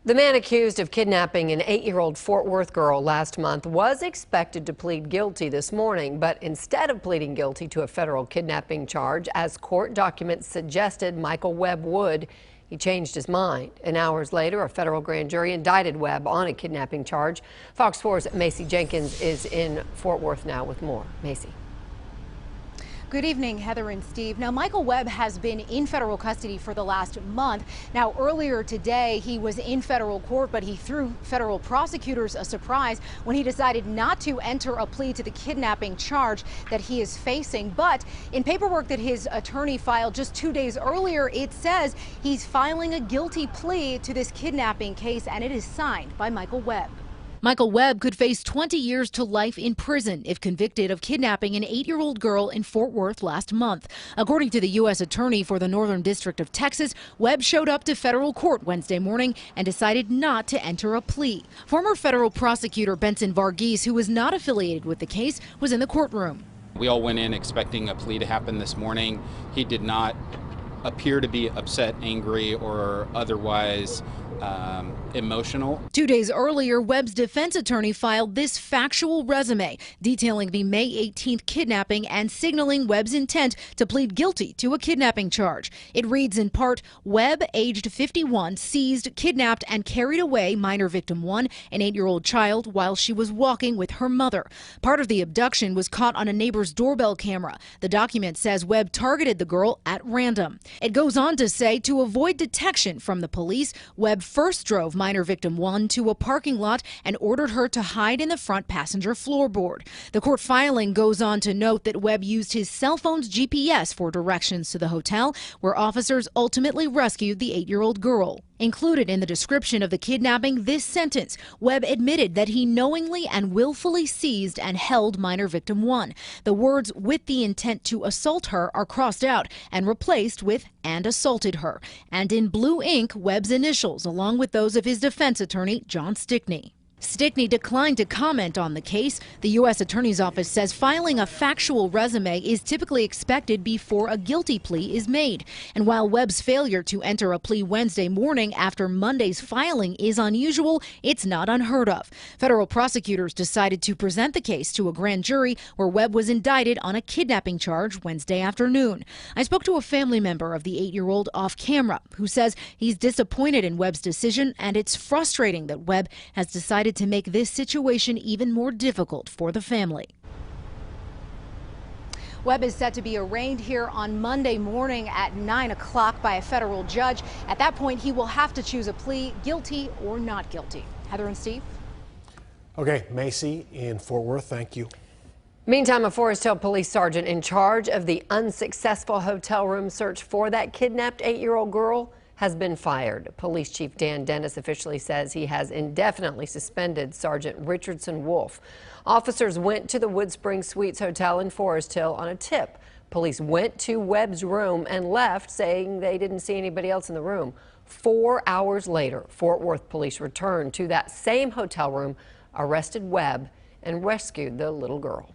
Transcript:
The man accused of kidnapping an 8-year-old Fort Worth girl last month was expected to plead guilty this morning, but instead of pleading guilty to a federal kidnapping charge, as court documents suggested Michael Webb would, he changed his mind. And hours later, a federal grand jury indicted Webb on a kidnapping charge. Fox 4's Macy Jenkins is in Fort Worth now with more. Macy. Good evening, Heather and Steve. Now, Michael Webb has been in federal custody for the last month. Now, earlier today, he was in federal court, but he threw federal prosecutors a surprise when he decided not to enter a plea to the kidnapping charge that he is facing. But in paperwork that his attorney filed just 2 days earlier, it says he's filing a guilty plea to this kidnapping case, and it is signed by Michael Webb. Michael Webb could face 20 years to life in prison if convicted of kidnapping an 8-year-old girl in Fort Worth last month. According to the U.S. Attorney for the Northern District of Texas, Webb showed up to federal court Wednesday morning and decided not to enter a plea. Former federal prosecutor Benson Varghese, who was not affiliated with the case, was in the courtroom. We all went in expecting a plea to happen this morning. He did not appear to be upset, angry, or otherwise emotional. 2 days earlier, Webb's defense attorney filed this factual resume detailing the May 18th kidnapping and signaling Webb's intent to plead guilty to a kidnapping charge. It reads in part, Webb, aged 51, seized, kidnapped, and carried away minor victim 1, an 8-year-old child, while she was walking with her mother. Part of the abduction was caught on a neighbor's doorbell camera. The document says Webb targeted the girl at random. It goes on to say to avoid detection from the police, Webb first drove minor victim 1 to a parking lot and ordered her to hide in the front passenger floorboard. The court filing goes on to note that Webb used his cell phone's GPS for directions to the hotel, where officers ultimately rescued the 8-year-old girl. Included in the description of the kidnapping, this sentence: Webb admitted that he knowingly and willfully seized and held minor victim 1. The words "with the intent to assault her" are crossed out and replaced with "and assaulted her." And in blue ink, Webb's initials, along with those of his defense attorney, John Stickney. Stickney declined to comment on the case. The U.S. Attorney's Office says filing a factual resume is typically expected before a guilty plea is made. And while Webb's failure to enter a plea Wednesday morning after Monday's filing is unusual, it's not unheard of. Federal prosecutors decided to present the case to a grand jury where Webb was indicted on a kidnapping charge Wednesday afternoon. I spoke to a family member of the 8-year-old off camera who says he's disappointed in Webb's decision, and it's frustrating that Webb has decided to make this situation even more difficult for the family. Webb is set to be arraigned here on Monday morning at 9 o'clock by a federal judge. At that point, he will have to choose a plea, guilty or not guilty. Heather and Steve. Okay, Macy in Fort Worth, thank you. Meantime, a Forest Hill police sergeant in charge of the unsuccessful hotel room search for that kidnapped 8-year-old girl has been fired. Police Chief Dan Dennis officially says he has indefinitely suspended Sergeant Richardson Wolf. Officers went to the Wood Spring Suites Hotel in Forest Hill on a tip. Police went to Webb's room and left, saying they didn't see anybody else in the room. 4 hours later, Fort Worth police returned to that same hotel room, arrested Webb, and rescued the little girl.